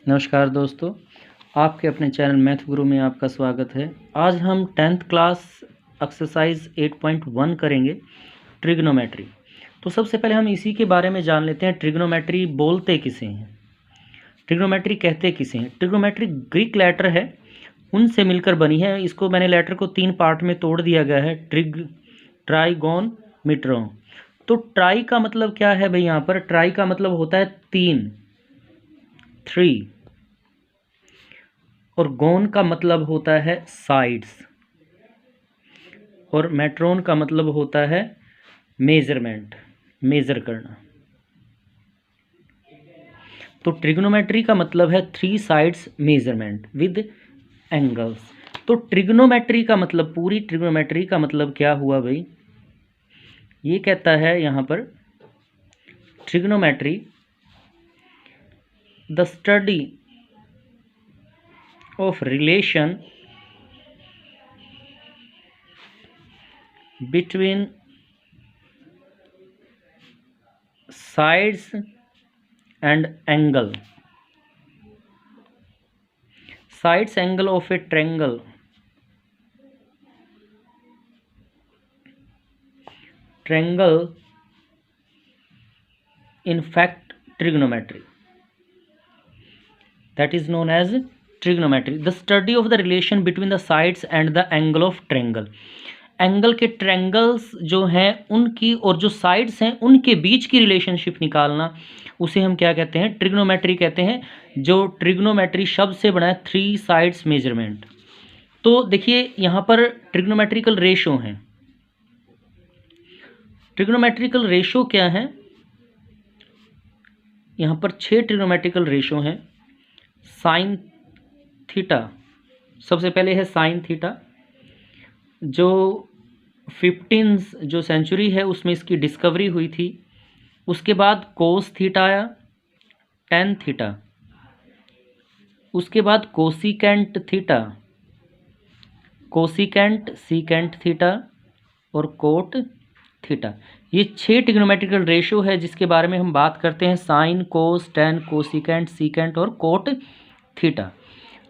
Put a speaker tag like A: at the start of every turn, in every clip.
A: नमस्कार दोस्तों, आपके अपने चैनल मैथ गुरु में आपका स्वागत है। आज हम 10th क्लास एक्सरसाइज 8.1 करेंगे, ट्रिग्नोमेट्री। तो सबसे पहले हम इसी के बारे में जान लेते हैं, ट्रिग्नोमेट्री बोलते किसे हैं, ट्रिग्नोमेट्री कहते किसे हैं। ट्रिग्नोमेट्री ग्रीक लेटर है, उनसे मिलकर बनी है। इसको मैंने लेटर को 3 पार्ट में तोड़ दिया गया है, ट्राइगोन, मिट्रोन। तो ट्राई का मतलब क्या है भाई, यहाँ पर ट्राई का मतलब होता है 3 और गोन का मतलब होता है साइड्स, और मेट्रोन का मतलब होता है मेजरमेंट, मेजर करना। तो ट्रिग्नोमेट्री का मतलब है 3 साइड्स मेजरमेंट विद एंगल्स। तो ट्रिग्नोमेट्री का मतलब, पूरी ट्रिग्नोमेट्री का मतलब क्या हुआ भाई, ये कहता है यहाँ पर, trigonometry the study of relation between sides and angle, sides angle of a triangle, in fact trigonometry, that is known as trigonometry, the study of the relation between the sides and the angle of triangle। Angle के triangles जो हैं उनकी और जो sides हैं उनके बीच की relationship निकालना, उसे हम क्या कहते हैं, ट्रिग्नोमेट्री कहते हैं। जो ट्रिग्नोमेट्री शब्द से बना है 3 साइड्स मेजरमेंट। तो देखिए यहाँ पर ट्रिग्नोमेट्रिकल रेशो हैं। ट्रिग्नोमेट्रिकल रेशो क्या है, यहाँ पर 6 ट्रिग्नोमेट्रिकल रेशो हैं। साइन थीटा, सबसे पहले है साइन थीटा, जो 15 जो सेंचुरी है उसमें इसकी डिस्कवरी हुई थी। उसके बाद कोस थीटा आया, टेन थीटा, उसके बाद cosecant theta, cosecant, secant theta और कोट थीटा। ये 6 ट्रिग्नोमेट्रिकल रेशो है जिसके बारे में हम बात करते हैं, साइन, कोस, टेन, कोसिकेंट, सीकेंट और कोट थीटा।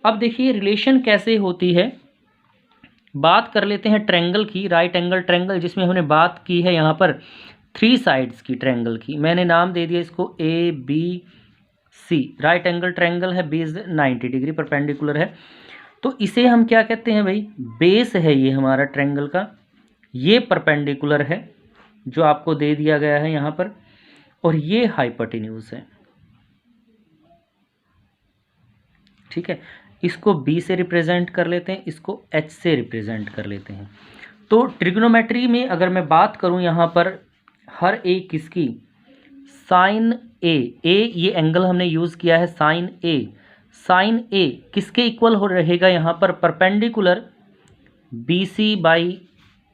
A: अब देखिए रिलेशन कैसे होती है, बात कर लेते हैं ट्रायंगल की, राइट एंगल ट्रायंगल, जिसमें हमने बात की है यहाँ पर 3 साइड्स की ट्रायंगल की। मैंने नाम दे दिया इसको A B C. Right angle triangle है, बेस 90 डिग्री परपेंडिकुलर है। तो इसे हम क्या कहते हैं भाई, बेस है ये हमारा ट्रायंगल का, ये परपेंडिकुलर है जो आपको दे दिया गया है यहाँ पर, और ये हाइपोटेन्यूज है। ठीक है, इसको B से रिप्रेजेंट कर लेते हैं, इसको H से रिप्रेजेंट कर लेते हैं। तो ट्रिग्नोमेट्री में अगर मैं बात करूं यहाँ पर, हर एक किसकी, साइन ए, ये एंगल हमने यूज़ किया है साइन ए। साइन ए किसके इक्वल हो रहेगा यहाँ पर, perpendicular BC by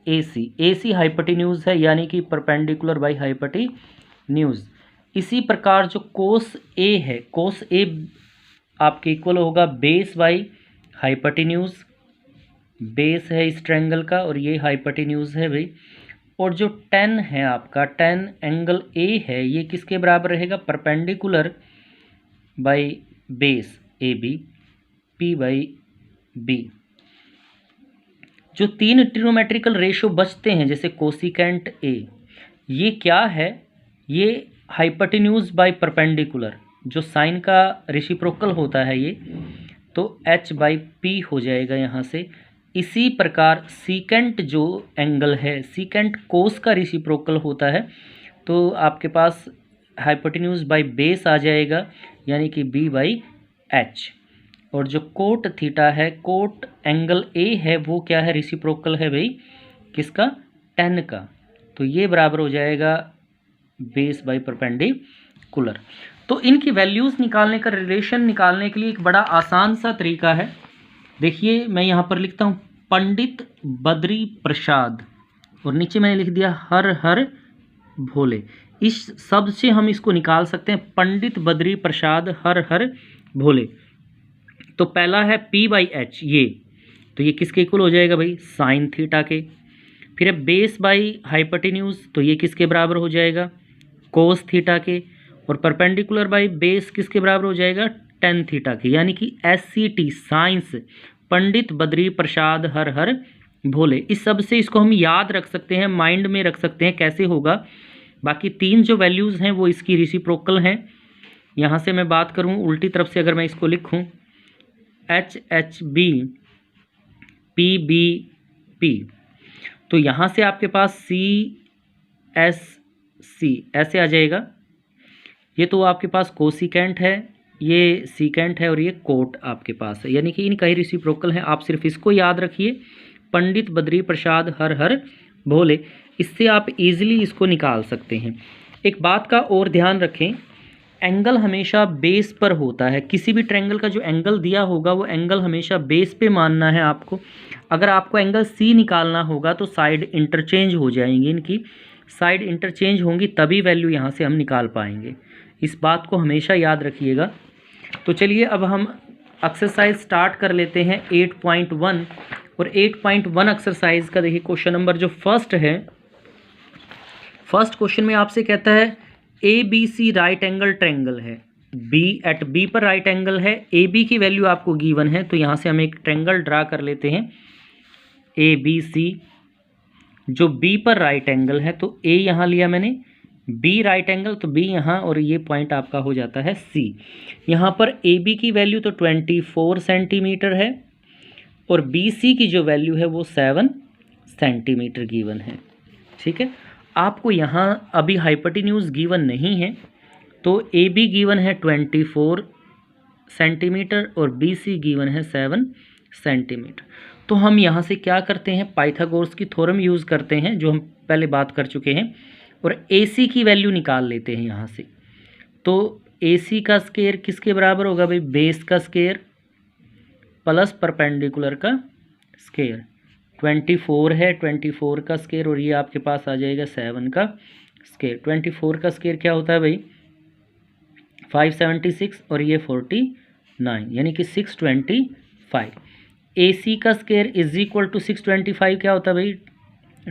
A: AC। AC hypotenuse है, यानी कि परपेंडिकुलर बाई हाइपोटेन्यूज। इसी प्रकार जो कोस ए है, कोस ए आपके इक्वल होगा बेस बाई हाइपोटेन्यूज। बेस है इस ट्रायंगल का और ये हाइपोटेन्यूज है भाई। और जो टेन है आपका, टेन एंगल ए है, ये किसके बराबर रहेगा, perpendicular by base A B, P by B. जो 3 ट्रिग्नोमेट्रिकल रेशो बचते हैं, जैसे कोसिकेंट ए, ये क्या है, ये हाइपोटेन्यूज बाई परपेंडिकुलर, जो साइन का रेसिप्रोकल होता है ये, तो h बाई पी हो जाएगा यहाँ से। इसी प्रकार सीकेंट जो एंगल है, सीकेंट कोस का रेसिप्रोकल होता है, तो आपके पास हाइपोटेन्यूज बाई बेस आ जाएगा, यानी कि b बाई h। और जो कोट थीटा है, कोट एंगल ए है, वो क्या है, रेसिप्रोकल है भाई किसका, टेन का, तो ये बराबर हो जाएगा बेस बाई परपेंडिकुलर। तो इनकी वैल्यूज़ निकालने का, रिलेशन निकालने के लिए एक बड़ा आसान सा तरीका है। देखिए मैं यहाँ पर लिखता हूँ पंडित बद्री प्रसाद, और नीचे मैंने लिख दिया हर हर भोले। इस शब्द से हम इसको निकाल सकते हैं, पंडित बद्री प्रसाद हर हर भोले। तो पहला है P बाई एच, ये तो ये किसके इक्वल हो जाएगा भाई, साइन थीटा के। फिर है बेस बाई हाइपोटेन्यूज, तो ये किसके बराबर हो जाएगा, कोस थीटा के। और परपेंडिकुलर बाई बेस किसके बराबर हो जाएगा, tan थीटा की, यानी कि SCT साइंस पंडित बद्री प्रसाद हर हर भोले। इस सब से इसको हम याद रख सकते हैं, माइंड में रख सकते हैं कैसे होगा। बाकी तीन जो वैल्यूज़ हैं वो इसकी रेसिप्रोकल हैं। यहाँ से मैं बात करूँ उल्टी तरफ से, अगर मैं इसको लिखूँ HHB PBP, तो यहाँ से आपके पास CSC ऐसे आ जाएगा। ये तो आपके पास कोसिकेंट है, ये सीकेंट है और ये कोट आपके पास है, यानी कि इनका ही रेसिप्रोकल है। आप सिर्फ इसको याद रखिए, पंडित बद्री प्रसाद हर हर भोले। इससे आप इजीली इसको निकाल सकते हैं। एक बात का और ध्यान रखें, एंगल हमेशा बेस पर होता है। किसी भी ट्रायंगल का जो एंगल दिया होगा वो एंगल हमेशा बेस पे मानना है आपको। अगर आपको एंगल सी निकालना होगा तो साइड इंटरचेंज हो जाएंगी, इनकी साइड इंटरचेंज होंगी तभी वैल्यू यहाँ से हम निकाल पाएंगे। इस बात को हमेशा याद रखिएगा। तो चलिए अब हम एक्सरसाइज स्टार्ट कर लेते हैं 8.1। और 8.1 एक्सरसाइज का देखिए क्वेश्चन नंबर जो फर्स्ट है, फर्स्ट क्वेश्चन में आपसे कहता है ABC राइट एंगल ट्रायंगल है, एट बी पर राइट एंगल है, AB की वैल्यू आपको गिवन है। तो यहाँ से हम एक ट्रायंगल ड्रा कर लेते हैं ABC, जो B पर राइट एंगल है। तो A यहाँ लिया मैंने, B राइट एंगल तो B यहाँ, और ये पॉइंट आपका हो जाता है C। यहाँ पर AB की वैल्यू तो 24 सेंटीमीटर है और BC की जो वैल्यू है वो 7 सेंटीमीटर गिवन है। ठीक है, आपको यहाँ अभी हाइपोटेन्यूज गिवन नहीं है, तो AB गिवन है 24 सेंटीमीटर और BC गिवन है 7 सेंटीमीटर। तो हम यहाँ से क्या करते हैं, पाइथागोरस की थ्योरम यूज़ करते हैं जो हम पहले बात कर चुके हैं, और AC की वैल्यू निकाल लेते हैं यहाँ से। तो AC का स्क्वायर किसके बराबर होगा भाई, बेस का स्क्वायर प्लस परपेंडिकुलर का स्क्वायर। 24 है, 24 का स्क्वायर, और ये आपके पास आ जाएगा 7 का स्क्वायर। 24 का स्क्वायर क्या होता है भाई 576 और ये 49, यानी कि 625। AC का स्क्वायर इज इक्वल टू 625 क्या होता है भाई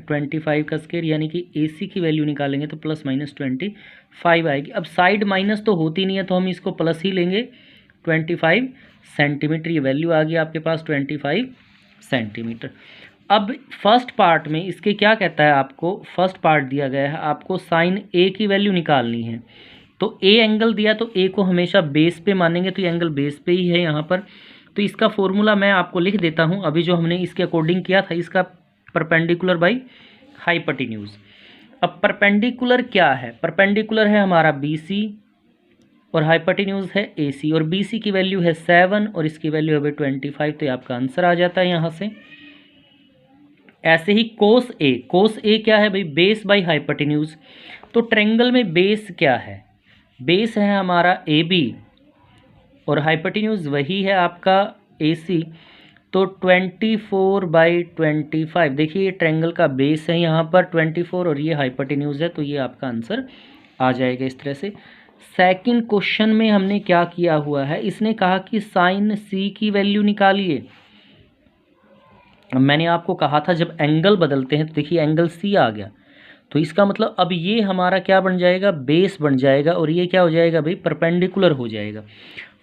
A: 25 का स्क्वायर, यानी कि AC की वैल्यू निकालेंगे तो प्लस माइनस 25 आएगी। अब साइड माइनस तो होती नहीं है तो हम इसको प्लस ही लेंगे। 25 सेंटीमीटर ये वैल्यू आ गई आपके पास 25 सेंटीमीटर। अब फर्स्ट पार्ट में इसके क्या कहता है, आपको फर्स्ट पार्ट दिया गया है, आपको साइन A की वैल्यू निकालनी है। तो A एंगल दिया तो A को हमेशा बेस पे मानेंगे, तो ये एंगल बेस पे ही है यहाँ पर। तो इसका फॉर्मूला मैं आपको लिख देता हूँ अभी, जो हमने इसके अकॉर्डिंग किया था, इसका परपेंडिकुलर बाई हाइपोटेन्यूज। अब परपेंडिकुलर क्या है, परपेंडिकुलर है हमारा BC और हाइपोटेन्यूज है AC, और BC की वैल्यू है 7 और इसकी वैल्यू है भाई 25। तो ये आपका आंसर आ जाता है यहाँ से। ऐसे ही कोस A क्या है भाई, बेस बाई हाइपोटेन्यूज। तो ट्रायंगल में बेस क्या है, बेस है हमारा AB और हाइपोटेन्यूज वही है आपका AC। तो 24/25, देखिए ये ट्रायंगल का बेस है यहाँ पर 24 और ये हाइपोटेन्यूज है, तो ये आपका आंसर आ जाएगा इस तरह से। सेकंड क्वेश्चन में हमने क्या किया हुआ है, इसने कहा कि साइन C की वैल्यू निकालिए। मैंने आपको कहा था जब एंगल बदलते हैं तो देखिए एंगल C आ गया, तो इसका मतलब अब ये हमारा क्या बन जाएगा, बेस बन जाएगा, और ये क्या हो जाएगा भाई परपेंडिकुलर हो जाएगा।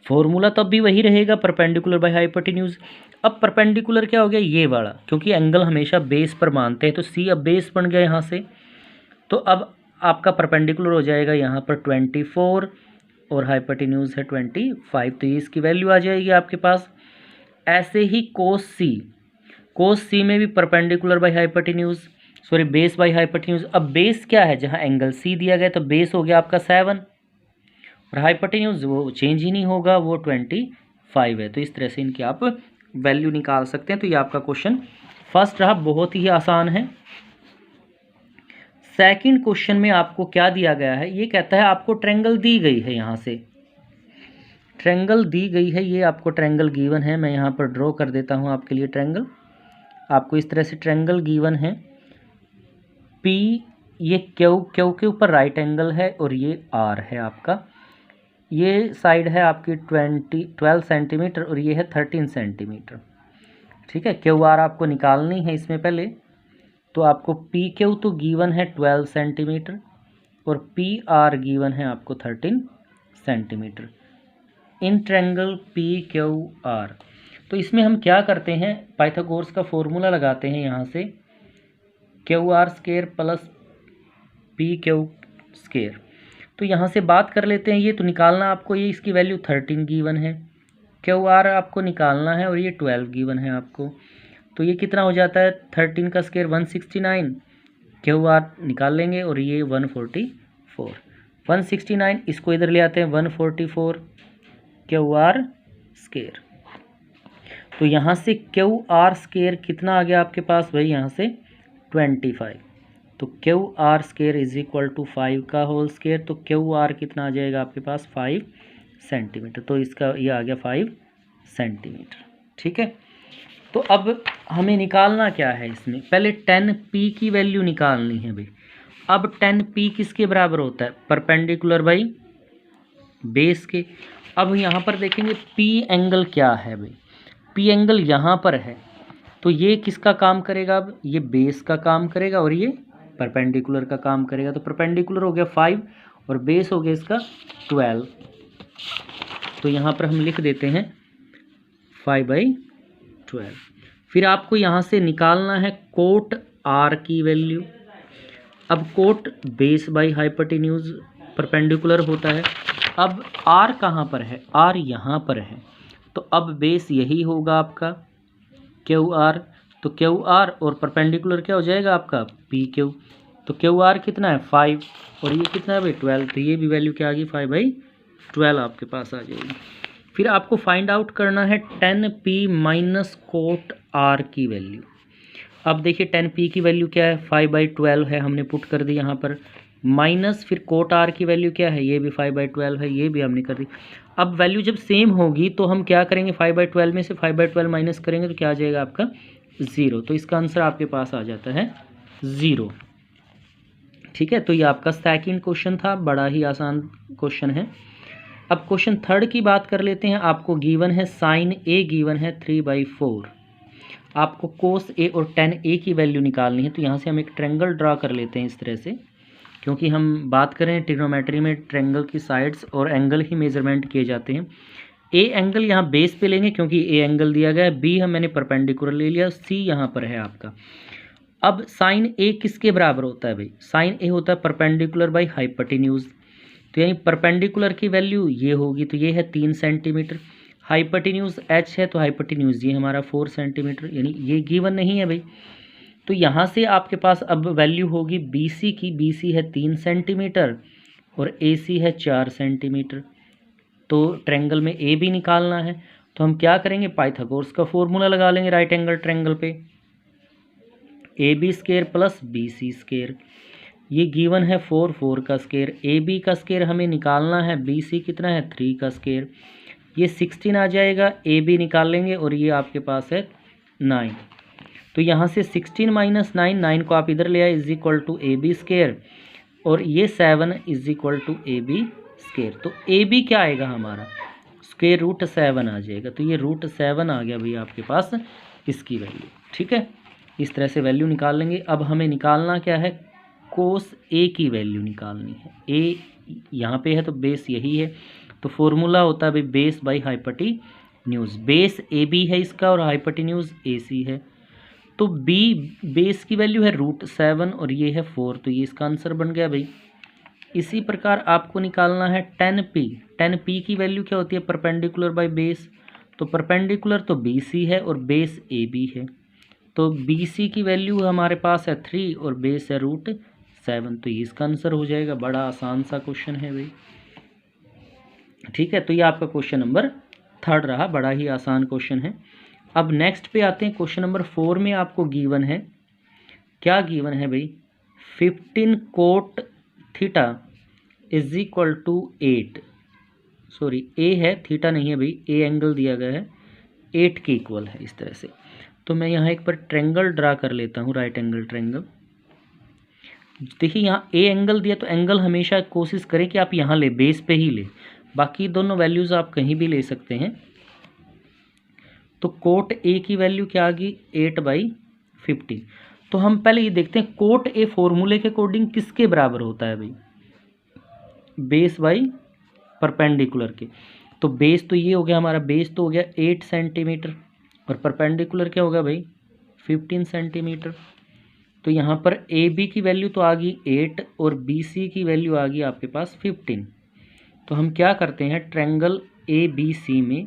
A: फॉर्मूला तब भी वही रहेगा, परपेंडिकुलर बाय हाइपोटेन्यूज। अब परपेंडिकुलर क्या हो गया, ये वाला, क्योंकि एंगल हमेशा बेस पर मानते हैं, तो C अब बेस बन गया यहाँ से। तो अब आपका परपेंडिकुलर हो जाएगा यहाँ पर 24 और हाइपोटेन्यूज है 25, तो ये इसकी वैल्यू आ जाएगी आपके पास। ऐसे ही कोस C में भी perpendicular by hypotenuse, sorry base by hypotenuse. अब बेस क्या है, जहाँ एंगल C दिया गया तो बेस हो गया आपका 7 और हाइपोटेन्यूज वो चेंज ही नहीं होगा, वो 25 है। तो इस तरह से इनकी आप वैल्यू निकाल सकते हैं। तो ये आपका क्वेश्चन फर्स्ट रहा, बहुत ही आसान है। सेकंड क्वेश्चन में आपको क्या दिया गया है, ये कहता है आपको ट्रायंगल दी गई है, यहाँ से ट्रायंगल दी गई है, ये आपको ट्रायंगल गिवन है। मैं यहाँ पर ड्रॉ कर देता हूँ आपके लिए ट्रायंगल। आपको इस तरह से ट्रायंगल गिवन है P, ये Q के ऊपर राइट एंगल है और ये R है आपका। ये साइड है आपकी 12 सेंटीमीटर और ये है 13 सेंटीमीटर। ठीक है, QR आपको निकालनी है इसमें पहले। तो आपको PQ तो गिवन है 12 सेंटीमीटर और PR गिवन है आपको 13 centimetre. In triangle P Q R. तो इसमें हम क्या करते हैं, पाइथागोरस का फॉर्मूला लगाते हैं यहाँ से, Q R square plus P Q square. तो यहाँ से बात कर लेते हैं, ये तो निकालना आपको, ये इसकी वैल्यू 13 गिवन है, क्यू आर आपको निकालना है और ये 12 गिवन है आपको। तो ये कितना हो जाता है, 13 का स्क्वायर 169, क्यू आर निकाल लेंगे और ये 144, 169 इसको इधर ले आते हैं 144 क्यू आर स्क्वायर। तो यहाँ से क्यू आर स्क्वायर कितना आ गया आपके पास भाई, यहाँ से 25। तो Q R square is equal to 5 का होल स्क्वायर। तो क्यू आर कितना आ जाएगा आपके पास 5 सेंटीमीटर। तो इसका ये आ गया 5 सेंटीमीटर। ठीक है, तो अब हमें निकालना क्या है इसमें, पहले 10p की वैल्यू निकालनी है भाई। अब 10p किसके बराबर होता है, परपेंडिकुलर बाई बेस के। अब यहाँ पर देखेंगे p एंगल क्या है भाई, p एंगल यहाँ पर है, तो ये किसका काम करेगा, अब ये बेस का काम करेगा और ये परपेंडिकुलर का काम करेगा। तो परपेंडिकुलर हो गया 5 और बेस हो गया इसका 12। तो यहाँ पर हम लिख देते हैं 5/12। फिर आपको यहाँ से निकालना है कोट आर की वैल्यू। अब cot base by hypotenuse perpendicular होता है। अब आर कहाँ पर है, आर यहाँ पर है, तो अब बेस यही होगा आपका क्यू आर। तो क्यू आर और परपेंडिकुलर क्या हो जाएगा आपका पी क्यू। तो क्यू आर कितना है 5 और ये कितना है भाई 12। तो ये भी वैल्यू क्या आ गई 5/12 आपके पास आ जाएगी। फिर आपको फाइंड आउट करना है 10p माइनस कोट आर की वैल्यू। अब देखिए 10p की वैल्यू क्या है 5/12 है, हमने पुट कर दी यहाँ पर, माइनस फिर कोट आर की वैल्यू क्या है, ये भी 5/12 है, ये भी हमने कर दी। अब वैल्यू जब सेम होगी तो हम क्या करेंगे, 5/12 में से 5/12 माइनस करेंगे तो क्या आ जाएगा आपका 0। तो इसका आंसर आपके पास आ जाता है 0। ठीक है, तो ये आपका सेकंड क्वेश्चन था, बड़ा ही आसान क्वेश्चन है। अब क्वेश्चन थर्ड की बात कर लेते हैं। आपको गिवन है साइन ए गिवन है 3/4, आपको कोस ए और टेन ए की वैल्यू निकालनी है। तो यहाँ से हम एक ट्रायंगल ड्रा कर लेते हैं इस तरह से, क्योंकि हम बात करें ट्रिग्नोमेट्री में ट्रायंगल की साइड्स और एंगल ही मेजरमेंट किए जाते हैं। ए एंगल यहाँ बेस पे लेंगे क्योंकि ए एंगल दिया गया है, बी हम मैंने परपेंडिकुलर ले लिया, सी यहाँ पर है आपका। अब साइन ए किसके बराबर होता है भाई, साइन ए होता है परपेंडिकुलर बाई हाइपोटेन्यूज। तो यानी परपेंडिकुलर की वैल्यू ये होगी, तो ये है 3 सेंटीमीटर, हाइपोटेन्यूज h है तो हाइपोटेन्यूज ये हमारा 4 सेंटीमीटर, यानी ये गिवन नहीं है भाई। तो यहाँ से आपके पास अब वैल्यू होगी BC की, BC है 3 सेंटीमीटर और AC है 4 सेंटीमीटर। तो ट्रायंगल में A भी निकालना है, तो हम क्या करेंगे, पाइथागोरस का फॉर्मूला लगा लेंगे राइट एंगल ट्रायंगल पे, AB square plus BC square. ये गिवन है 4 का स्क्वायर, AB का स्क्वायर हमें निकालना है, BC कितना है 3 का स्क्वायर, ये 16 आ जाएगा, AB निकाल लेंगे और ये आपके पास है 9। तो यहाँ से 16 माइनस 9 को आप इधर ले आए is equal to AB square और ये 7 is equal to AB square. तो AB क्या आएगा हमारा, स्क्वायर रूट 7 आ जाएगा। तो ये रूट 7 आ गया भैया आपके पास इसकी वैल्यू। ठीक है, इस तरह से वैल्यू निकाल लेंगे। अब हमें निकालना क्या है, कोस ए की वैल्यू निकालनी है। ए यहाँ पे है तो बेस यही है, तो फॉर्मूला होता है भाई base by hypotenuse. Base A B है इसका और हाइपोटेन्यूज ए सी है। तो बी बेस की वैल्यू है रूट 7 और ये है 4, तो ये इसका आंसर बन गया भाई। इसी प्रकार आपको निकालना है 10p की वैल्यू क्या होती है, परपेंडिकुलर बाई बेस। तो परपेंडिकुलर तो BC है और बेस AB है, तो BC की वैल्यू हमारे पास है 3 और बेस है रूट 7, तो ये इसका आंसर हो जाएगा। बड़ा आसान सा क्वेश्चन है भाई। ठीक है, तो ये आपका क्वेश्चन नंबर थर्ड रहा, बड़ा ही आसान क्वेश्चन है। अब नेक्स्ट पे आते हैं, क्वेश्चन नंबर 4 में आपको गिवन है, क्या गिवन है भाई, 15 cot theta is equal to 8, sorry ए है थीटा नहीं है भाई, ए एंगल दिया गया है 8 के इक्वल है इस तरह से। तो मैं यहाँ एक बार ट्रायंगल ड्रा कर लेता हूँ, राइट एंगल ट्रायंगल। देखिए यहाँ ए एंगल दिया, तो एंगल हमेशा कोशिश करें कि आप यहाँ ले, बेस पे ही ले, बाकी दोनों वैल्यूज़ आप कहीं भी ले सकते हैं। तो कोट ए की वैल्यू क्या आ गई 8/15। तो हम पहले ये देखते हैं कोट ए फॉर्मूले के अकॉर्डिंग किसके बराबर होता है भाई, बेस बाई परपेंडिकुलर के। तो बेस तो ये हो गया हमारा, बेस तो हो गया 8 सेंटीमीटर और परपेंडिकुलर क्या होगा भाई 15 सेंटीमीटर। तो यहाँ पर ए बी की वैल्यू तो आ गई 8 और बी सी की वैल्यू आ गई आपके पास 15। तो हम क्या करते हैं, ट्रायंगल ए बी सी में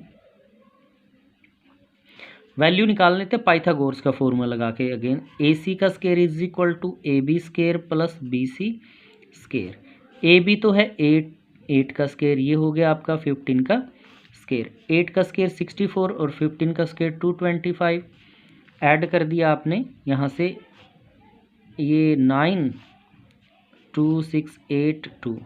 A: वैल्यू निकाल लेते हैं पाइथागोरस का फॉर्मूला लगा के। अगेन ए सी का square is equal to A B square plus B C square. A B तो है 8 का स्केयर, ये हो गया आपका 15 का स्केयर। 8 का स्केयर 64 और 15 का स्केयर 225। ऐड कर दिया आपने यहाँ से, ये 92682,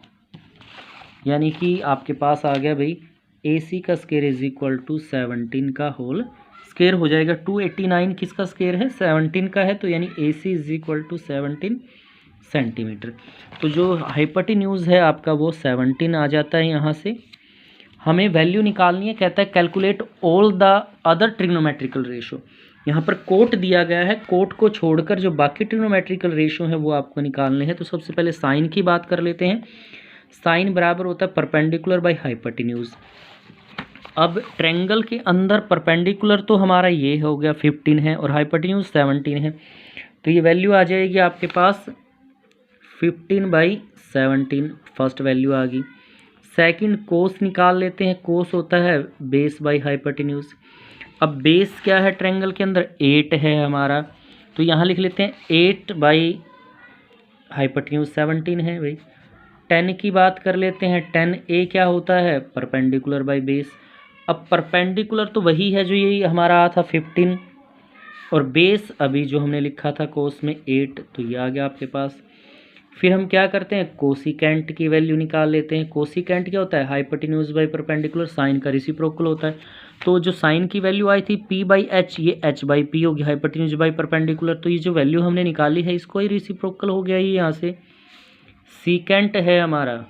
A: यानी कि आपके पास आ गया भाई ए सी का स्केयर इज इक्वल टू 17 का होल स्केयर हो जाएगा। 289 किसका स्केयर है, 17 का है, तो यानी ए सी इज इक्वल टू 17 सेंटीमीटर। तो जो हाइपोटेन्यूज है आपका वो 17 आ जाता है। यहाँ से हमें वैल्यू निकालनी है, कहता है calculate all the other trigonometrical ratio. यहाँ पर कोट दिया गया है, कोट को छोड़कर जो बाकी ट्रिग्नोमेट्रिकल रेशो है वो आपको निकालने हैं। तो सबसे पहले साइन की बात कर लेते हैं। साइन बराबर होता है परपेंडिकुलर बाई हाइपोटेन्यूज। अब ट्रायंगल के अंदर परपेंडिकुलर तो हमारा ये हो गया 15 है और हाइपोटेन्यूज 17 है, तो ये वैल्यू आ जाएगी आपके पास 15/17, फर्स्ट वैल्यू आ गई। सेकंड कोस निकाल लेते हैं, कोस होता है बेस बाई हाइपोटेन्यूज। अब बेस क्या है ट्रायंगल के अंदर, 8 है हमारा, तो यहाँ लिख लेते हैं 8 हाइपोटेन्यूज 17 है भाई। 10 की बात कर लेते हैं, 10a क्या होता है परपेंडिकुलर बाई बेस। अब परपेंडिकुलर तो वही है जो ये हमारा आया था 15 और बेस अभी जो हमने लिखा था कोस में 8, तो ये आ गया आपके पास। फिर हम क्या करते हैं, कोसिकेंट की वैल्यू निकाल लेते हैं। कोसिकेंट क्या होता है, हाइपोटेन्यूज बाई परपेंडिकुलर, साइन का रेसिप्रोकल होता है। तो जो साइन की वैल्यू आई थी p/h, ये h/p होगी, हाइपोटेन्यूज बाई परपेंडिकुलर। तो ये जो वैल्यू हमने निकाली है इसको ही रेसिप्रोकल हो गया ये यहाँ से। सीकेंट है हमारा,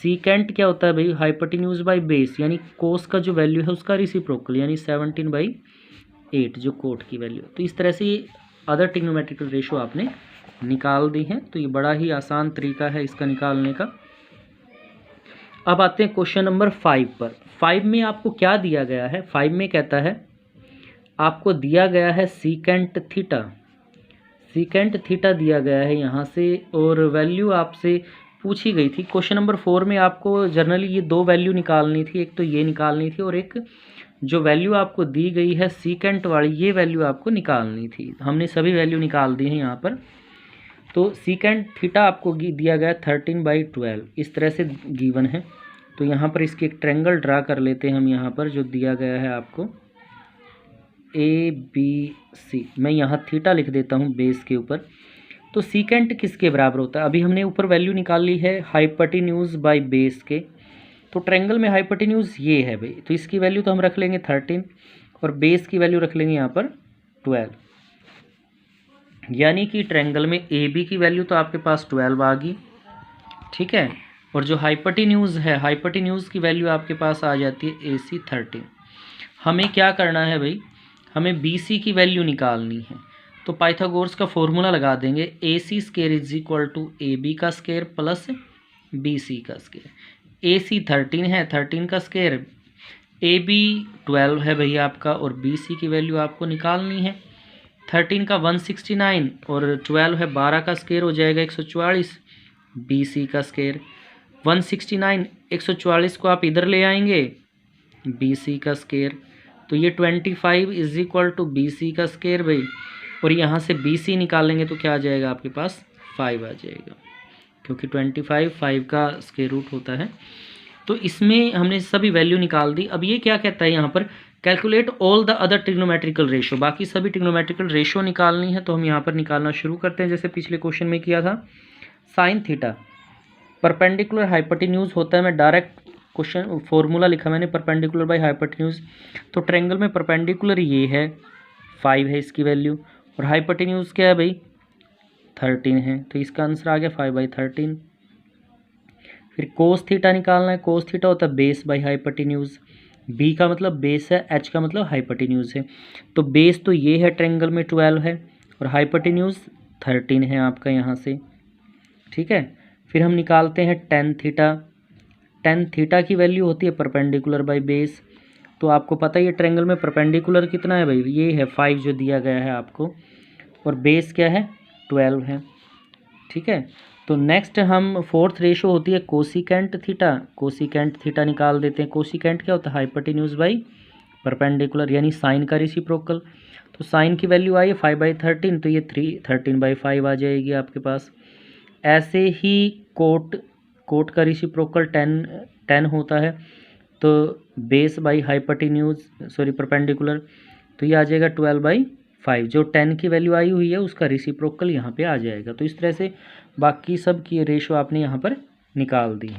A: सीकेंट क्या होता है भाई, हाइपोटेन्यूज बाई बेस, यानी कोस का जो वैल्यू है उसका रेसिप्रोकल, यानी 17/8 जो कोट की वैल्यू। तो इस तरह से ये अदर ट्रिग्नोमेट्रिकल रेशो आपने निकाल दी हैं। तो ये बड़ा ही आसान तरीका है इसका निकालने का। अब आते हैं क्वेश्चन नंबर 5 पर। 5 में आपको क्या दिया गया है, 5 में कहता है आपको दिया गया है सीकेंट थीटा, सीकेंट थीटा दिया गया है यहाँ से, और वैल्यू आपसे पूछी गई थी। क्वेश्चन नंबर 4 में आपको जनरली ये दो वैल्यू निकालनी थी, एक तो ये निकालनी थी और एक जो वैल्यू आपको दी गई है सीकेंट वाली, ये वैल्यू आपको निकालनी थी। हमने सभी वैल्यू निकाल दी हैं यहाँ पर। तो सीकेंट थीटा आपको दिया गया 13/12, इस तरह से गिवन है। तो यहाँ पर इसकी एक ट्रायंगल ड्रा कर लेते हैं हम, यहाँ पर जो दिया गया है आपको ABC, मैं यहाँ थीटा लिख देता हूँ बेस के ऊपर। तो सीकेंट किसके बराबर होता है, अभी हमने ऊपर वैल्यू निकाल ली है हाइपोटेन्यूज बाई बेस के। तो ट्रायंगल में हाइपोटेन्यूज ये है भाई, तो इसकी वैल्यू तो हम रख लेंगे 13 और बेस की वैल्यू रख लेंगे यहाँ पर 12, यानी कि ट्रायंगल में ए बी की वैल्यू तो आपके पास 12 आ गई, ठीक है। और जो हाइपोटेन्यूज है, हाइपोटेन्यूज की वैल्यू आपके पास आ जाती है AC 13। हमें क्या करना है भाई, हमें BC की वैल्यू निकालनी है। तो पाइथागोरस का फॉर्मूला लगा देंगे, AC square is equal to AB का स्केयर प्लस BC का स्केयर। AC 13 है, 13 का स्केयर, AB 12 है भैया आपका, और BC की वैल्यू आपको निकालनी है। 13 का 169 और 12 है 12 का स्केयर हो जाएगा 144, BC का स्केयर 169, 144 को आप इधर ले आएंगे, BC का स्केयर, तो ये 25 इज इक्वल टू BC का स्केयर भाई, और यहाँ से BC निकालेंगे तो क्या आ जाएगा आपके पास 5 आ जाएगा, क्योंकि 25 5 का स्क्वायर रूट होता है। तो इसमें हमने सभी वैल्यू निकाल दी। अब ये क्या कहता है यहाँ पर, calculate all the other trigonometrical ratio, बाकी सभी ट्रिग्नोमेट्रिकल रेशो निकालनी है। तो हम यहाँ पर निकालना शुरू करते हैं, जैसे पिछले क्वेश्चन में किया था। साइन थीटा परपेंडिकुलर हाइपोटेन्यूज होता है, मैं डायरेक्ट क्वेश्चन फॉर्मूला लिखा मैंने, परपेंडिकुलर बाई हाइपोटेन्यूज। तो ट्रायंगल में परपेंडिकुलर ये है 5 है इसकी वैल्यू, और हाइपोटेन्यूज क्या है भाई 13 है, तो इसका आंसर आ गया 5/13। फिर कोस थीटा निकालना है, कोस थीटा होता है बेस बाई हाइपोटेन्यूज। बी का मतलब बेस है, एच का मतलब हाइपोटेन्यूज है। तो बेस तो ये है ट्रायंगल में 12 है, और हाइपोटेन्यूज 13 है आपका यहाँ से, ठीक है। फिर हम निकालते हैं टेन थीटा। टेन थीटा की वैल्यू होती है परपेंडिकुलर बाई बेस। तो आपको पता है ये ट्रायंगल में परपेंडिकुलर कितना है भाई, ये है 5 जो दिया गया है आपको, और बेस क्या है 12 है। ठीक है, तो नेक्स्ट हम फोर्थ रेशो होती है कोसिकेंट थीटा। कोसिकेंट थीटा निकाल देते हैं। कोसिकेंट क्या होता है, हाइपोटेन्यूज बाई परपेंडिकुलर, यानी साइन का रेसिप्रोकल। तो साइन की वैल्यू आई है 5/13, तो ये 13/5 आ जाएगी आपके पास। ऐसे ही कोट का रेसिप्रोकल 10 होता है, तो base by hypotenuse sorry perpendicular, तो ये आ जाएगा 12/5। जो 10 की वैल्यू आई हुई है उसका रेसिप्रोकल यहाँ पे आ जाएगा। तो इस तरह से बाकी सब की रेशो आपने यहाँ पर निकाल दी है।